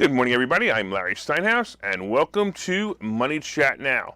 Good morning, everybody. I'm Larry Steinhouse, and welcome to Money Chat Now.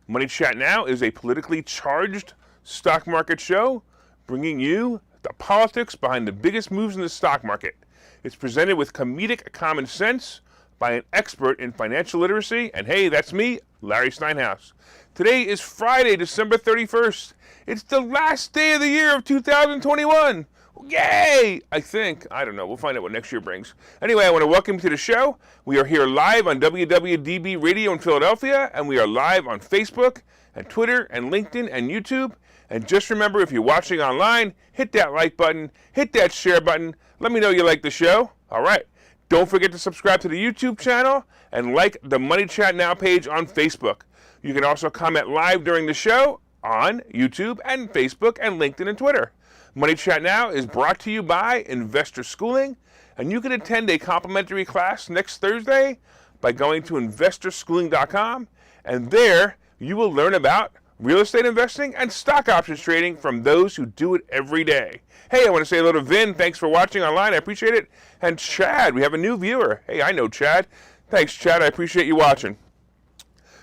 Money Chat Now is a politically charged stock market show bringing you the politics behind the biggest moves in the stock market. It's presented with comedic common sense by an expert in financial literacy, and hey, that's me, Larry Steinhouse. Today is Friday, December 31st. It's the last day of the year of 2021. Yay! I think. I don't know. We'll find out what next year brings. Anyway, I want to welcome you to the show. We are here live on WWDB Radio in Philadelphia, and we are live on Facebook and Twitter and LinkedIn and YouTube. And just remember, if you're watching online, hit that like button, hit that share button. Let me know you like the show. All right. Don't forget to subscribe to the YouTube channel and like the Money Chat Now page on Facebook. You can also comment live during the show on YouTube and Facebook and LinkedIn and Twitter. Money Chat Now is brought to you by Investor Schooling, and you can attend a complimentary class next Thursday by going to investorschooling.com, and there you will learn about real estate investing and stock options trading from those who do it every day. Hey, I want to say hello to Vin. Thanks for watching online. I appreciate it. And Chad, we have a new viewer. Hey, I know Chad. Thanks, Chad. I appreciate you watching.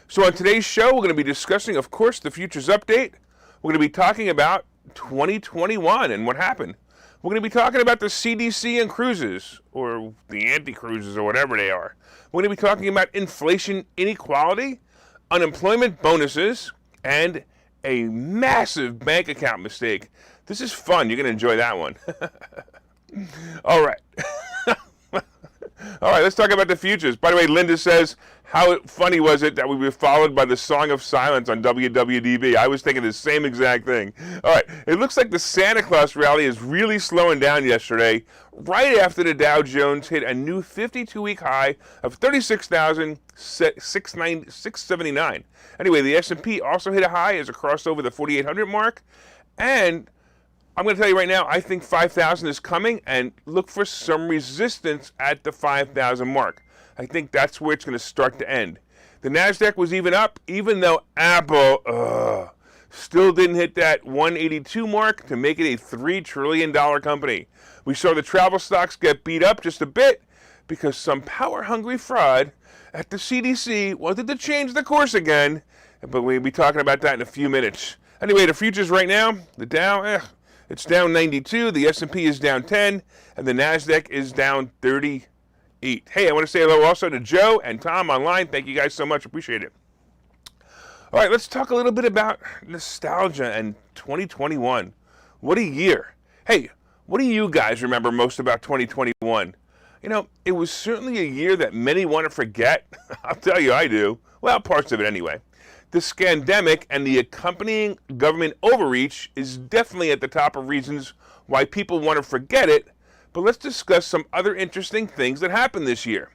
So on today's show, we're going to be discussing, of course, the futures update. We're going to be talking about 2021 and what happened. We're going to be talking about the CDC and cruises, or the anti-cruises, or whatever they are. We're going to be talking about inflation inequality, unemployment bonuses, and a massive bank account mistake. This is fun. You're going to enjoy that one. All right. All right, let's talk about the futures. By the way, Linda says, how funny was it that we were followed by the Song of Silence on WWDB? I was thinking the same exact thing. All right, it looks like the Santa Claus rally is really slowing down yesterday, right after the Dow Jones hit a new 52-week high of 36,679. Anyway, the S&P also hit a high as it crossed over the 4,800 mark, and I'm going to tell you right now, I think 5,000 is coming, and look for some resistance at the 5,000 mark. I think that's where it's going to start to end. The NASDAQ was even up, even though Apple still didn't hit that 182 mark to make it a $3 trillion company. We saw the travel stocks get beat up just a bit because some power-hungry fraud at the CDC wanted to change the course again, but we'll be talking about that in a few minutes. Anyway, the futures right now, the Dow, it's down 92, the S&P is down 10, and the NASDAQ is down 38. Hey, I want to say hello also to Joe and Tom online. Thank you guys so much. Appreciate it. All right, let's talk a little bit about nostalgia and 2021. What a year. Hey, what do you guys remember most about 2021? You know, it was certainly a year that many want to forget. I'll tell you I do. Well, parts of it anyway. The scandemic and the accompanying government overreach is definitely at the top of reasons why people want to forget it, but let's discuss some other interesting things that happened this year.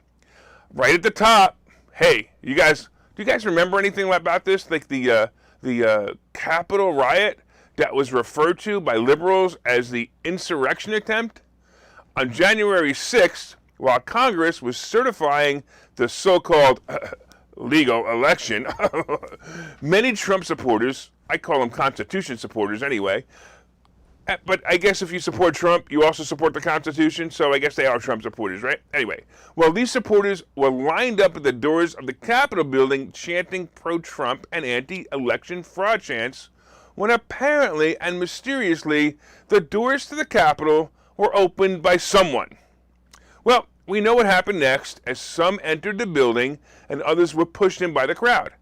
Right at the top, hey, do you guys remember anything about this? Like the Capitol riot that was referred to by liberals as the insurrection attempt? On January 6th, while Congress was certifying the so-called legal election, many Trump supporters, I call them Constitution supporters anyway, but I guess if you support Trump, you also support the Constitution, so I guess they are Trump supporters, right? Anyway, well, these supporters were lined up at the doors of the Capitol building chanting pro-Trump and anti-election fraud chants, when apparently and mysteriously, the doors to the Capitol were opened by someone. Well, we know what happened next, as some entered the building and others were pushed in by the crowd.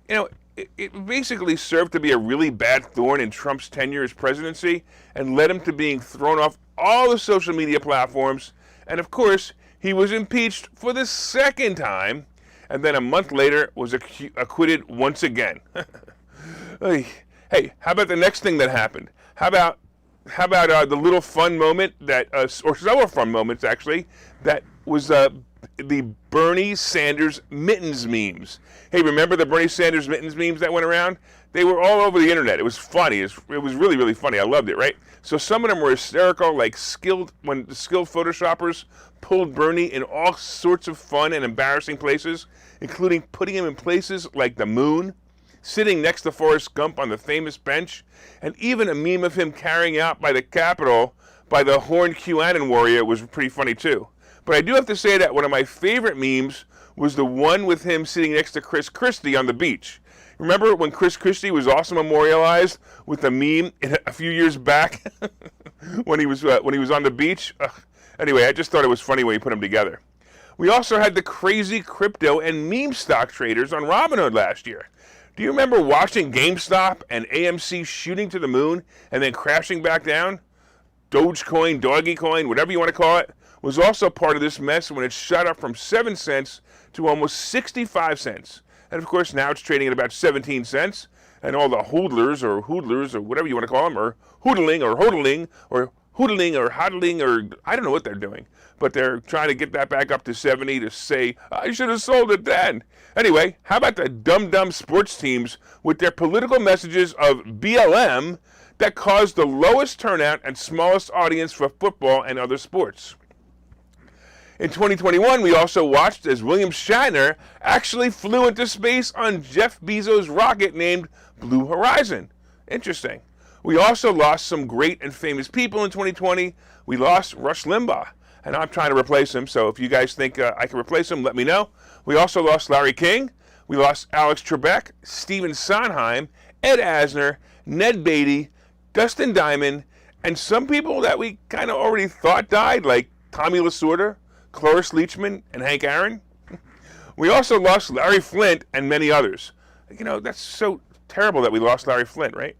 You know, it basically served to be a really bad thorn in Trump's tenure as presidency and led him to being thrown off all the social media platforms. And of course, he was impeached for the second time, and then a month later was acquitted once again. Hey, how about the next thing that happened? How about the little fun moment that, or several fun moments actually, that was the Bernie Sanders mittens memes. Hey, remember the Bernie Sanders mittens memes that went around? They were all over the internet. It was funny. It was really, really funny. I loved it, right? So some of them were hysterical, like when the skilled Photoshoppers pulled Bernie in all sorts of fun and embarrassing places, including putting him in places like the moon, sitting next to Forrest Gump on the famous bench, and even a meme of him carrying out by the Capitol by the horned QAnon warrior was pretty funny too. But I do have to say that one of my favorite memes was the one with him sitting next to Chris Christie on the beach. Remember when Chris Christie was also memorialized with the meme a few years back when he was on the beach? Anyway, I just thought it was funny when he put them together. We also had the crazy crypto and meme stock traders on Robinhood last year. Do you remember watching GameStop and AMC shooting to the moon and then crashing back down? Dogecoin, Doggycoin, whatever you want to call it, was also part of this mess when it shot up from 7 cents to almost 65 cents. And of course, now it's trading at about 17 cents. And all the hoodlers or whatever you want to call them, or hoodling or hodling or I don't know what they're doing. But they're trying to get that back up to 70 to say, I should have sold it then. Anyway, how about the dumb sports teams with their political messages of BLM that caused the lowest turnout and smallest audience for football and other sports? In 2021, we also watched as William Shatner actually flew into space on Jeff Bezos' rocket named Blue Horizon. Interesting. We also lost some great and famous people in 2020. We lost Rush Limbaugh, and I'm trying to replace him, so if you guys think I can replace him, let me know. We also lost Larry King. We lost Alex Trebek, Stephen Sondheim, Ed Asner, Ned Beatty, Dustin Diamond, and some people that we kind of already thought died, like Tommy Lasorda, Cloris Leachman, and Hank Aaron. We also lost Larry Flint and many others. You know, that's so terrible that we lost Larry Flint, right?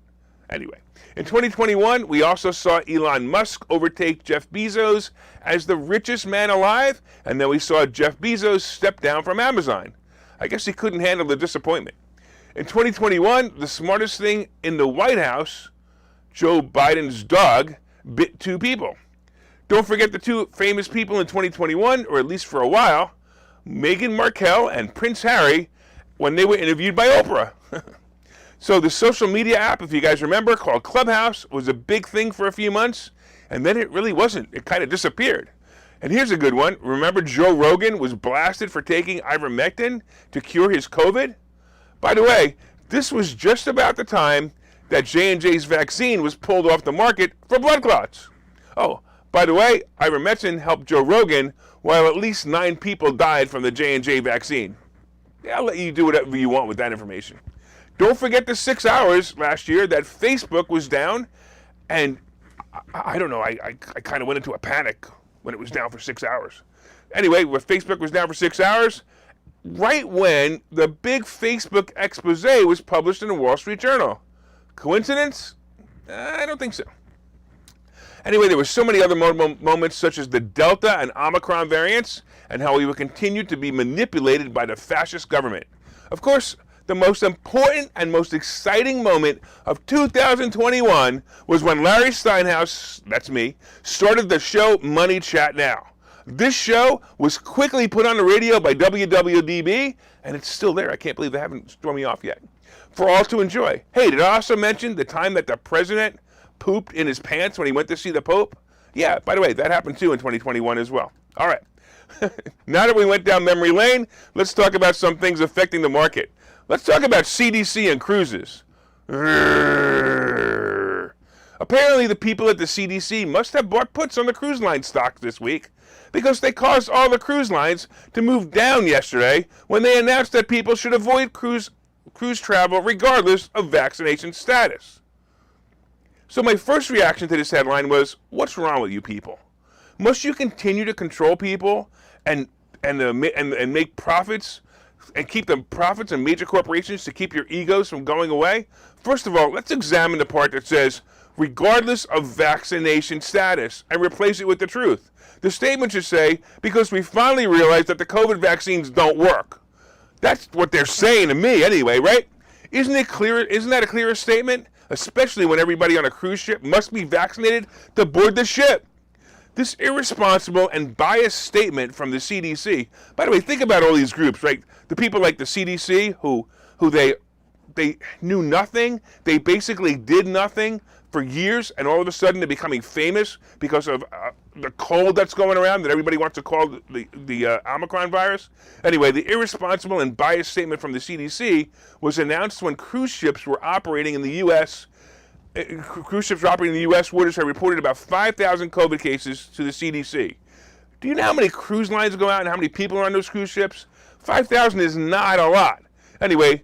Anyway, in 2021, we also saw Elon Musk overtake Jeff Bezos as the richest man alive, and then we saw Jeff Bezos step down from Amazon. I guess he couldn't handle the disappointment. In 2021, the smartest thing in the White House, Joe Biden's dog, bit 2 people. Don't forget the 2 famous people in 2021, or at least for a while, Meghan Markle and Prince Harry, when they were interviewed by Oprah. So the social media app, if you guys remember, called Clubhouse, was a big thing for a few months, and then it really wasn't. It kind of disappeared. And here's a good one. Remember Joe Rogan was blasted for taking ivermectin to cure his COVID? By the way, this was just about the time that J&J's vaccine was pulled off the market for blood clots. Oh, by the way, ivermectin helped Joe Rogan, while at least 9 people died from the J&J vaccine. Yeah, I'll let you do whatever you want with that information. Don't forget the 6 hours last year that Facebook was down, and I don't know, I kind of went into a panic when it was down for 6 hours. Anyway, when Facebook was down for 6 hours, right when the big Facebook expose was published in the Wall Street Journal. Coincidence? I don't think so. Anyway, there were so many other moments, such as the Delta and Omicron variants, and how we would continue to be manipulated by the fascist government. Of course, the most important and most exciting moment of 2021 was when Larry Steinhouse, that's me, started the show Money Chat Now. This show was quickly put on the radio by WWDB, and it's still there. I can't believe they haven't thrown me off yet. For all to enjoy. Hey, did I also mention the time that the president pooped in his pants when he went to see the Pope? Yeah, by the way, that happened too in 2021 as well. All right. Now that we went down memory lane, let's talk about some things affecting the market. Let's talk about CDC and cruises. Apparently, the people at the CDC must have bought puts on the cruise line stocks this week because they caused all the cruise lines to move down yesterday when they announced that people should avoid cruise travel regardless of vaccination status. So my first reaction to this headline was, what's wrong with you people? Must you continue to control people and make profits and keep the profits and major corporations to keep your egos from going away? First of all, let's examine the part that says, regardless of vaccination status, and replace it with the truth. The statement should say, because we finally realized that the COVID vaccines don't work. That's what they're saying to me anyway, right? Isn't that a clearer statement? Especially when everybody on a cruise ship must be vaccinated to board the ship. This irresponsible and biased statement from the CDC. By the way, think about all these groups, right? The people like the CDC who they knew nothing. They basically did nothing for years, and all of a sudden they're becoming famous because of the cold that's going around that everybody wants to call the Omicron virus. Anyway, the irresponsible and biased statement from the CDC was announced when cruise ships were operating in the U.S. Cruise ships operating in the U.S. waters have reported about 5,000 COVID cases to the CDC. Do you know how many cruise lines go out and how many people are on those cruise ships? 5,000 is not a lot. Anyway,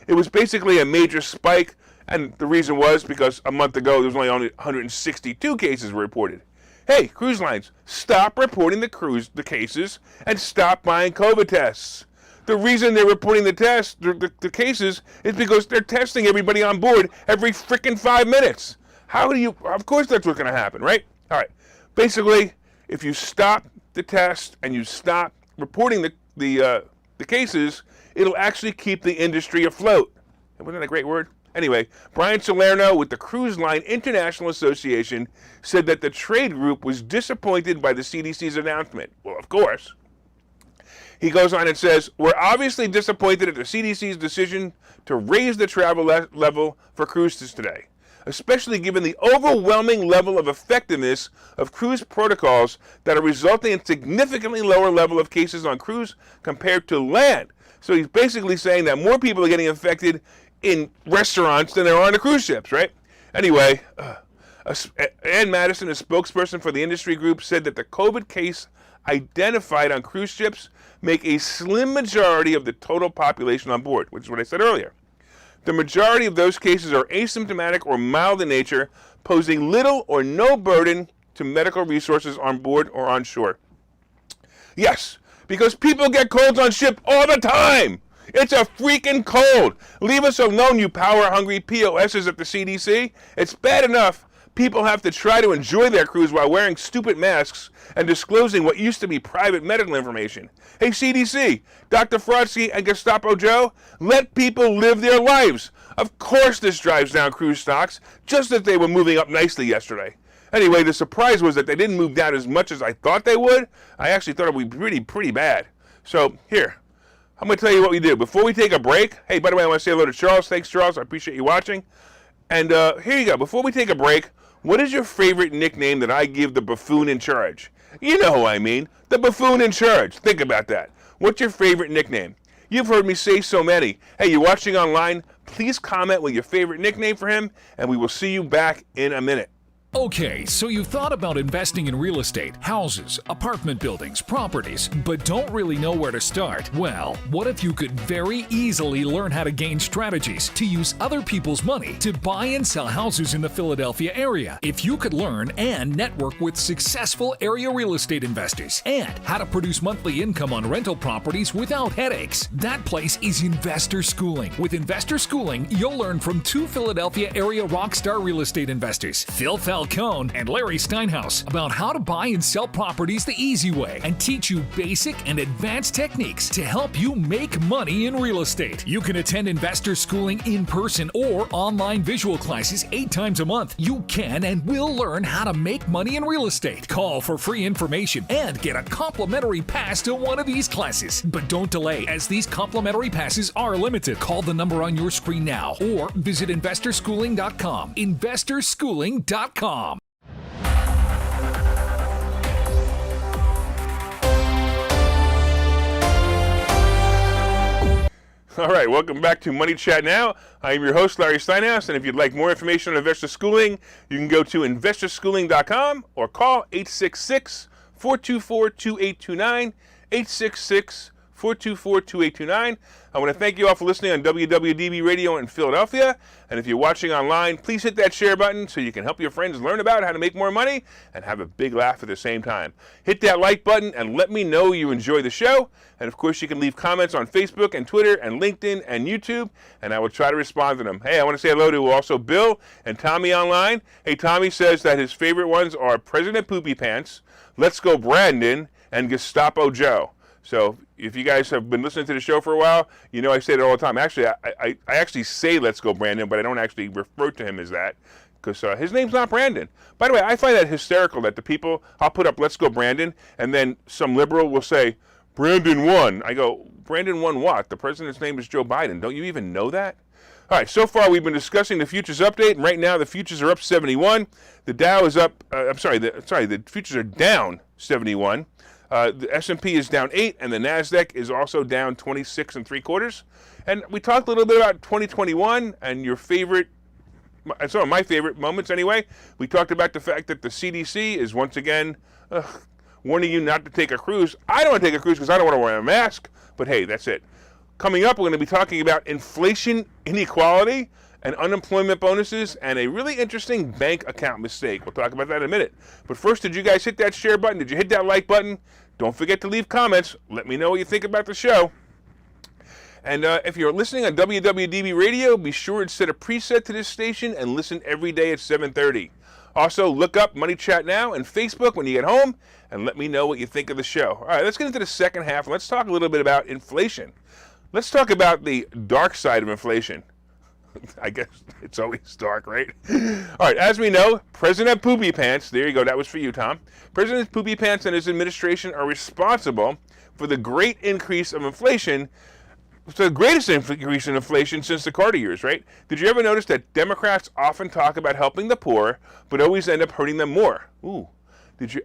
it was basically a major spike, and the reason was because a month ago there was only 162 cases reported. Hey, cruise lines, stop reporting the cases and stop buying COVID tests. The reason they're reporting the cases is because they're testing everybody on board every freaking 5 minutes. Of course that's what's going to happen, right? All right. Basically, if you stop the test and you stop reporting the cases, it'll actually keep the industry afloat. Wasn't that a great word? Anyway, Brian Salerno with the Cruise Line International Association said that the trade group was disappointed by the CDC's announcement. Well, of course. He goes on and says, we're obviously disappointed at the CDC's decision to raise the travel level for cruises today, especially given the overwhelming level of effectiveness of cruise protocols that are resulting in significantly lower level of cases on cruise compared to land. So he's basically saying that more people are getting infected in restaurants than there are on the cruise ships, right? Anyway, Ann Madison, a spokesperson for the industry group, said that the COVID case identified on cruise ships make a slim majority of the total population on board, which is what I said earlier. The majority of those cases are asymptomatic or mild in nature, posing little or no burden to medical resources on board or on shore. Yes, because people get colds on ship all the time. It's a freaking cold. Leave us alone, you power-hungry POSs at the CDC. It's bad enough people have to try to enjoy their cruise while wearing stupid masks and disclosing what used to be private medical information. Hey, CDC, Dr. Fauci and Gestapo Joe, let people live their lives. Of course this drives down cruise stocks, just as they were moving up nicely yesterday. Anyway, the surprise was that they didn't move down as much as I thought they would. I actually thought it would be pretty bad. So, here, I'm going to tell you what we do. Before we take a break, hey, by the way, I want to say hello to Charles. Thanks, Charles. I appreciate you watching. And here you go. Before we take a break, what is your favorite nickname that I give the buffoon in charge? You know who I mean. The buffoon in charge. Think about that. What's your favorite nickname? You've heard me say so many. Hey, you're watching online? Please comment with your favorite nickname for him, and we will see you back in a minute. Okay, so you've thought about investing in real estate, houses, apartment buildings, properties, but don't really know where to start? Well, what if you could very easily learn how to gain strategies to use other people's money to buy and sell houses in the Philadelphia area? If you could learn and network with successful area real estate investors and how to produce monthly income on rental properties without headaches, that place is Investor Schooling. With Investor Schooling, you'll learn from two Philadelphia area rockstar real estate investors, Phil Falcone and Larry Steinhouse, about how to buy and sell properties the easy way and teach you basic and advanced techniques to help you make money in real estate. You can attend Investor Schooling in person or online visual classes 8 times a month. You can and will learn how to make money in real estate. Call for free information and get a complimentary pass to one of these classes. But don't delay, as these complimentary passes are limited. Call the number on your screen now or visit investorschooling.com. investorschooling.com. All right, welcome back to Money Chat Now. I am your host, Larry Steinhouse, and if you'd like more information on Investor Schooling, you can go to investorschooling.com or call 866-424-2829, 866-424-2829. I want to thank you all for listening on WWDB Radio in Philadelphia. And if you're watching online, please hit that share button so you can help your friends learn about how to make more money and have a big laugh at the same time. Hit that like button and let me know you enjoy the show. And of course, you can leave comments on Facebook and Twitter and LinkedIn and YouTube, and I will try to respond to them. Hey, I want to say hello to also Bill and Tommy online. Hey, Tommy says that his favorite ones are President Poopy Pants, Let's Go Brandon, and Gestapo Joe. So if you guys have been listening to the show for a while, you know I say it all the time. Actually, I actually say Let's Go Brandon, but I don't actually refer to him as that because his name's not Brandon. By the way, I find that hysterical that the people, I'll put up Let's Go Brandon, and then some liberal will say, Brandon won. I go, Brandon won what? The president's name is Joe Biden. Don't you even know that? All right, so far we've been discussing the futures update, and right now the futures are up 71. The Dow is up, the futures are down 71. The S&P is down 8, and the NASDAQ is also down 26 3/4. And we talked a little bit about 2021 and your favorite, some of my favorite moments anyway. We talked about the fact that the CDC is once again warning you not to take a cruise. I don't want to take a cruise because I don't want to wear a mask, but hey, that's it. Coming up, we're going to be talking about inflation inequality and unemployment bonuses and a really interesting bank account mistake. We'll talk about that in a minute. But first, did you guys hit that share button? Did you hit that like button? Don't forget to leave comments. Let me know what you think about the show. And if you're listening on WWDB Radio, be sure to set a preset to this station and listen every day at 7:30. Also, look up Money Chat Now and Facebook when you get home and let me know what you think of the show. All right, let's get into the second half. Let's talk a little bit about inflation. Let's talk about the dark side of inflation. I guess it's always dark, right? All right, as we know, President Poopy Pants, there you go, that was for you, Tom. President Poopy Pants and his administration are responsible for the great increase of inflation. It's the greatest increase in inflation since the Carter years, right? Did you ever notice that Democrats often talk about helping the poor, but always end up hurting them more? Ooh,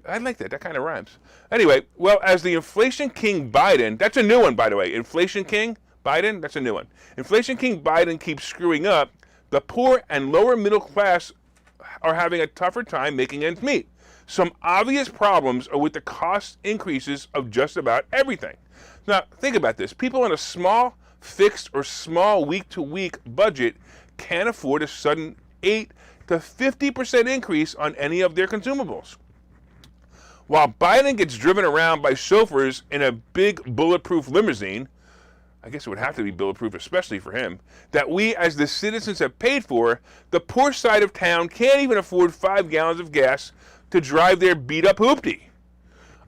I like that. That kind of rhymes. Anyway, well, as the inflation king Biden, that's a new one, by the way. Inflation king Biden, that's a new one. Inflation king Biden keeps screwing up. The poor and lower middle class are having a tougher time making ends meet. Some obvious problems are with the cost increases of just about everything. Now, think about this. People on a small, fixed, or small week-to-week budget can't afford a sudden 8 to 50% increase on any of their consumables. While Biden gets driven around by chauffeurs in a big bulletproof limousine, I guess it would have to be bulletproof, especially for him, that we as the citizens have paid for, the poor side of town can't even afford 5 gallons of gas to drive their beat-up hoopty.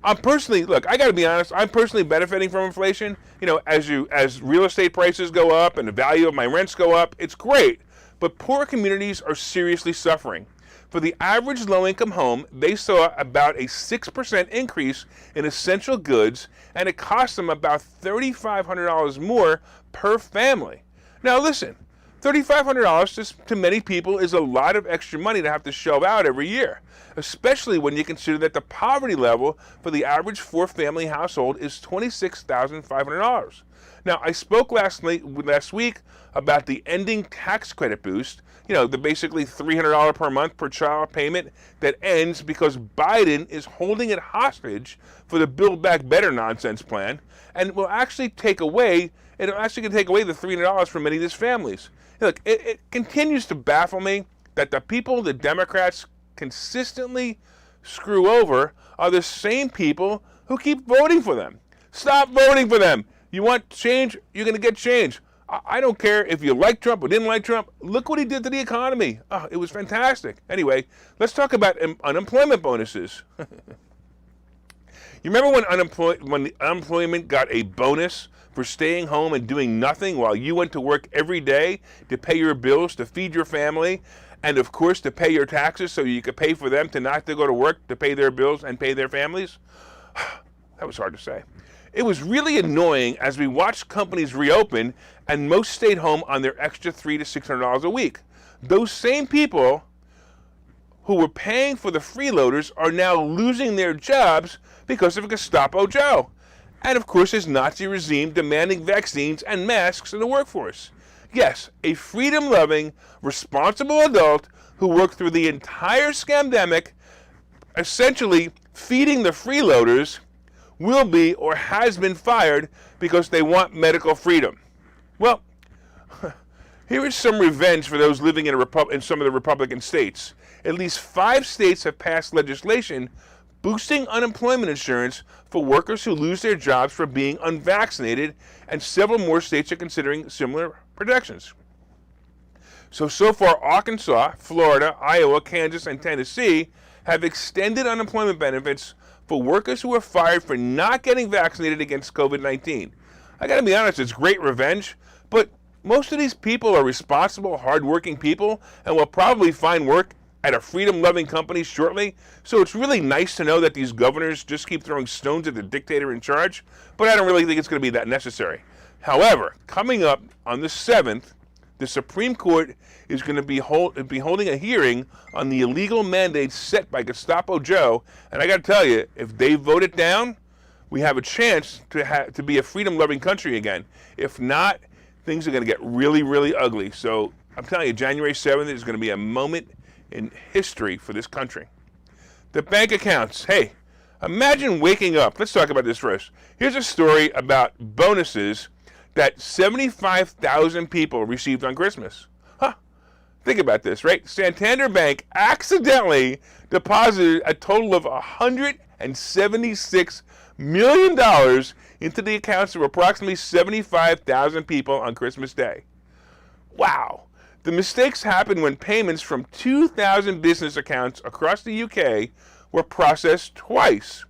I gotta be honest, I'm personally benefiting from inflation. You know, as real estate prices go up and the value of my rents go up, it's great. But poor communities are seriously suffering. For the average low-income home, they saw about a 6% increase in essential goods, and it cost them about $3,500 more per family. Now listen, $3,500 to many people is a lot of extra money to have to shell out every year, especially when you consider that the poverty level for the average 4-family household is $26,500. Now, I spoke last week about the ending tax credit boost, you know, the basically $300 per month per child payment that ends because Biden is holding it hostage for the Build Back Better nonsense plan, and will actually take away the $300 from many of these families. Look, it continues to baffle me that the people the Democrats consistently screw over are the same people who keep voting for them. Stop voting for them. You want change? You're going to get change. I don't care if you like Trump or didn't like Trump. Look what he did to the economy. Oh, it was fantastic. Anyway, let's talk about unemployment bonuses. You remember when the unemployment got a bonus for staying home and doing nothing while you went to work every day to pay your bills, to feed your family, and of course to pay your taxes so you could pay for them to not have to go to work to pay their bills and pay their families? That was hard to say. It was really annoying as we watched companies reopen and most stayed home on their extra $300 to $600 a week. Those same people who were paying for the freeloaders are now losing their jobs because of Gestapo Joe. And of course his Nazi regime demanding vaccines and masks in the workforce. Yes, a freedom-loving, responsible adult who worked through the entire scamdemic, essentially feeding the freeloaders, will be or has been fired because they want medical freedom. Well, here is some revenge for those living in some of the Republican states. At least 5 states have passed legislation boosting unemployment insurance for workers who lose their jobs for being unvaccinated, and several more states are considering similar protections. So far, Arkansas, Florida, Iowa, Kansas, and Tennessee have extended unemployment benefits for workers who were fired for not getting vaccinated against COVID-19. I gotta be honest, it's great revenge, but most of these people are responsible, hardworking people and will probably find work at a freedom-loving company shortly. So it's really nice to know that these governors just keep throwing stones at the dictator in charge, but I don't really think it's going to be that necessary. However, coming up on the 7th, the Supreme Court is going to be holding a hearing on the illegal mandates set by Gestapo Joe, and I got to tell you, if they vote it down, we have a chance to be a freedom-loving country again. If not, things are going to get really, really ugly. So I'm telling you, January 7th is going to be a moment in history for this country. The bank accounts. Hey, Imagine waking up. Let's talk about this first. Here's a story about bonuses that 75,000 people received on Christmas. Huh. Think about this, right? Santander Bank accidentally deposited a total of $176 million into the accounts of approximately 75,000 people on Christmas Day. Wow. The mistakes happened when payments from 2,000 business accounts across the UK were processed twice,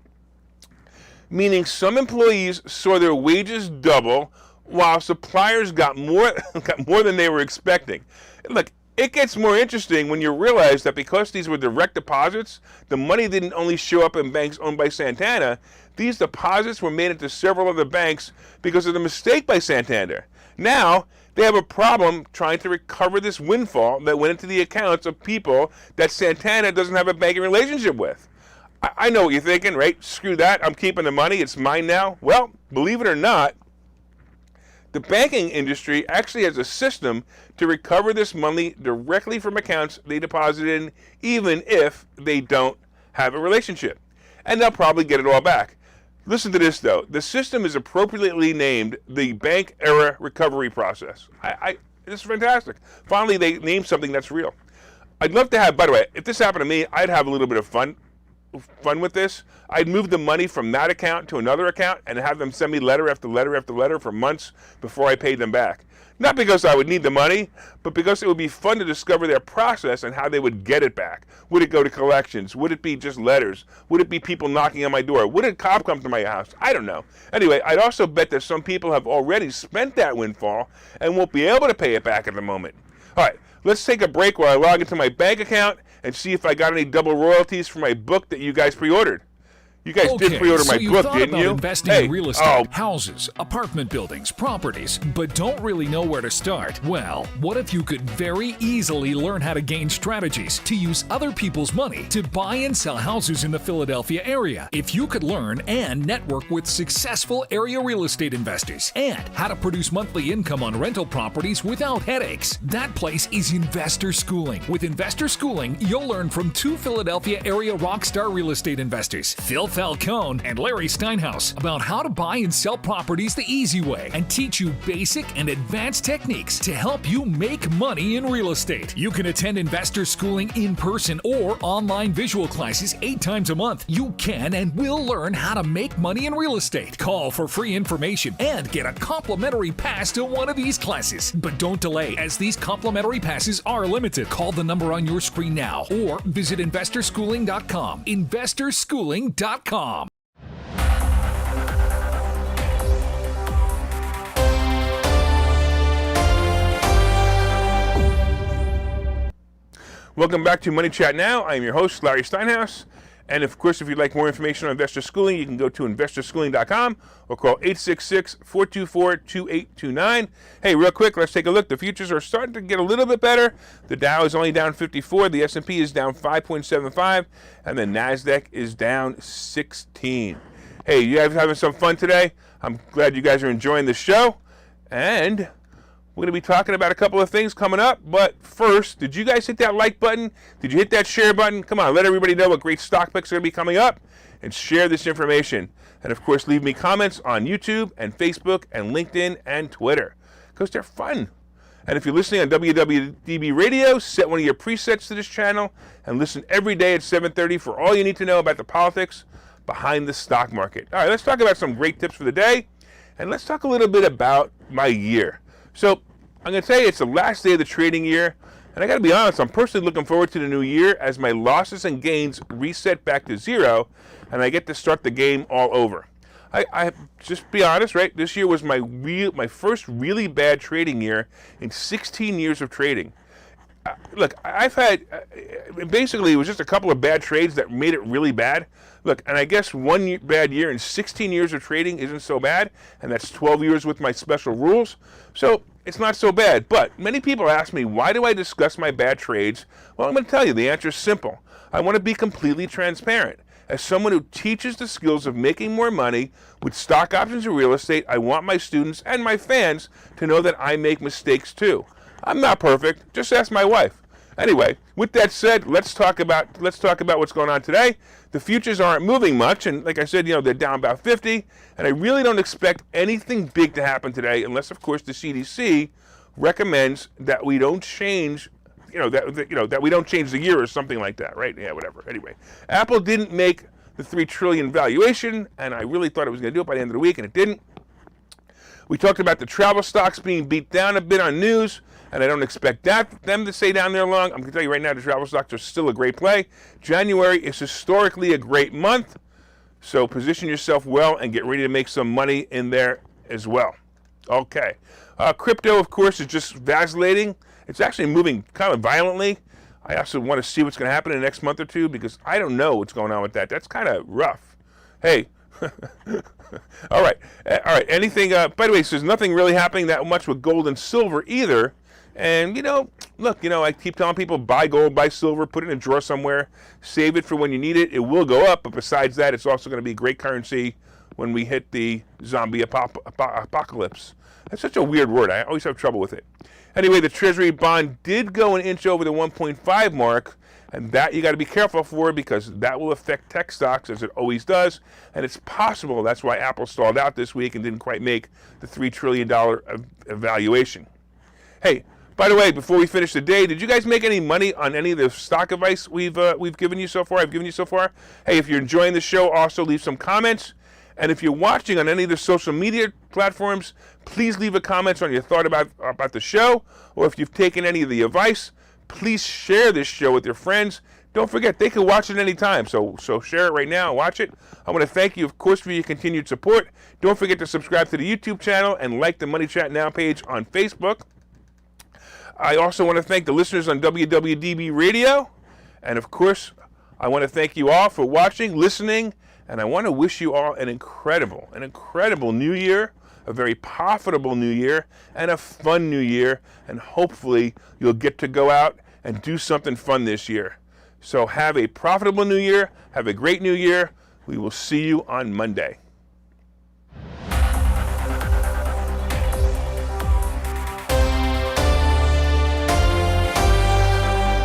meaning some employees saw their wages double while suppliers got more than they were expecting. Look, it gets more interesting when you realize that because these were direct deposits, the money didn't only show up in banks owned by Santander. These deposits were made into several other banks because of the mistake by Santander. Now, they have a problem trying to recover this windfall that went into the accounts of people that Santander doesn't have a banking relationship with. I know what you're thinking, right? Screw that, I'm keeping the money, it's mine now. Well, believe it or not, the banking industry actually has a system to recover this money directly from accounts they deposited in, even if they don't have a relationship. And they'll probably get it all back. Listen to this, though. The system is appropriately named the Bank Error Recovery Process. This is fantastic. Finally, they named something that's real. I'd love to have, by the way, if this happened to me, I'd have a little bit of fun with this. I'd move the money from that account to another account and have them send me letter after letter after letter for months before I paid them back. Not because I would need the money, but because it would be fun to discover their process and how they would get it back. Would it go to collections? Would it be just letters? Would it be people knocking on my door? Would a cop come to my house? I don't know. Anyway, I'd also bet that some people have already spent that windfall and won't be able to pay it back at the moment. All right, let's take a break while I log into my bank account and see if I got any double royalties for my book that you guys pre-ordered. You guys did pre-order my book, didn't you? Investing in real estate, houses, apartment buildings, properties, but don't really know where to start? Well, what if you could very easily learn how to gain strategies to use other people's money to buy and sell houses in the Philadelphia area? If you could learn and network with successful area real estate investors and how to produce monthly income on rental properties without headaches, that place is Investor Schooling. With Investor Schooling, you'll learn from two Philadelphia area rockstar real estate investors, Phil Falcone and Larry Steinhouse, about how to buy and sell properties the easy way and teach you basic and advanced techniques to help you make money in real estate. You can attend Investor Schooling in person or online visual classes 8 times a month. You can and will learn how to make money in real estate. Call for free information and get a complimentary pass to one of these classes. But don't delay, as these complimentary passes are limited. Call the number on your screen now or visit investorschooling.com. investorschooling.com. Welcome back to Money Chat Now. I am your host, Larry Steinhouse. And of course, if you'd like more information on Investor Schooling, you can go to investorschooling.com or call 866-424-2829. Hey, real quick, let's take a look. The futures are starting to get a little bit better. The Dow is only down 54, the S&P is down 5.75, and the NASDAQ is down 16. Hey, you guys having some fun today? I'm glad you guys are enjoying the show. And we're going to be talking about a couple of things coming up, but first, did you guys hit that like button? Did you hit that share button? Come on, let everybody know what great stock picks are going to be coming up, and share this information. And of course, leave me comments on YouTube and Facebook and LinkedIn and Twitter, because they're fun. And if you're listening on WWDB Radio, set one of your presets to this channel and listen every day at 7:30 for all you need to know about the politics behind the stock market. All right, let's talk about some great tips for the day, and let's talk a little bit about my year. So I'm going to tell you, it's the last day of the trading year, and I got to be honest, I'm personally looking forward to the new year as my losses and gains reset back to zero, and I get to start the game all over. I just be honest, right? This year was my first really bad trading year in 16 years of trading. Look, I've had, basically it was just a couple of bad trades that made it really bad. Look, and I guess one bad year in 16 years of trading isn't so bad, and that's 12 years with my special rules, so it's not so bad. But many people ask me, why do I discuss my bad trades? Well, I'm going to tell you, the answer is simple. I want to be completely transparent. As someone who teaches the skills of making more money with stock options or real estate, I want my students and my fans to know that I make mistakes too. I'm not perfect, just ask my wife. Anyway, with that said, let's talk about what's going on today. The futures aren't moving much, and like I said, they're down about 50, and I really don't expect anything big to happen today, unless, of course, the CDC recommends that we don't change, that we don't change the year or something like that, right? Yeah, whatever. Anyway, Apple didn't make the $3 trillion valuation, and I really thought it was going to do it by the end of the week, and it didn't. We talked about the travel stocks being beat down a bit on news, and I don't expect them to stay down there long. I'm going to tell you right now, the travel stocks are still a great play. January is historically a great month, so position yourself well and get ready to make some money in there as well. Okay. Crypto, of course, is just vacillating. It's actually moving kind of violently. I also want to see what's going to happen in the next month or two because I don't know what's going on with that. That's kind of rough. Hey. All right. Anything, by the way, so there's nothing really happening that much with gold and silver either. And, look, I keep telling people, buy gold, buy silver, put it in a drawer somewhere, save it for when you need it. It will go up, but besides that, it's also going to be great currency when we hit the zombie apocalypse. That's such a weird word. I always have trouble with it. Anyway, the Treasury Bond did go an inch over the 1.5 mark, and that you got to be careful for because that will affect tech stocks as it always does. And it's possible that's why Apple stalled out this week and didn't quite make the $3 trillion valuation. Hey, by the way, before we finish the day, did you guys make any money on any of the stock advice we've given you so far? I've given you so far. Hey, if you're enjoying the show, also leave some comments. And if you're watching on any of the social media platforms, please leave a comment on your thought about the show. Or if you've taken any of the advice, please share this show with your friends. Don't forget, they can watch it anytime. So share it right now and watch it. I want to thank you, of course, for your continued support. Don't forget to subscribe to the YouTube channel and like the Money Chat Now page on Facebook. I also want to thank the listeners on WWDB Radio. And, of course, I want to thank you all for watching, listening, and I want to wish you all an incredible new year, a very profitable new year, and a fun new year. And hopefully you'll get to go out and do something fun this year. So have a profitable new year. Have a great new year. We will see you on Monday.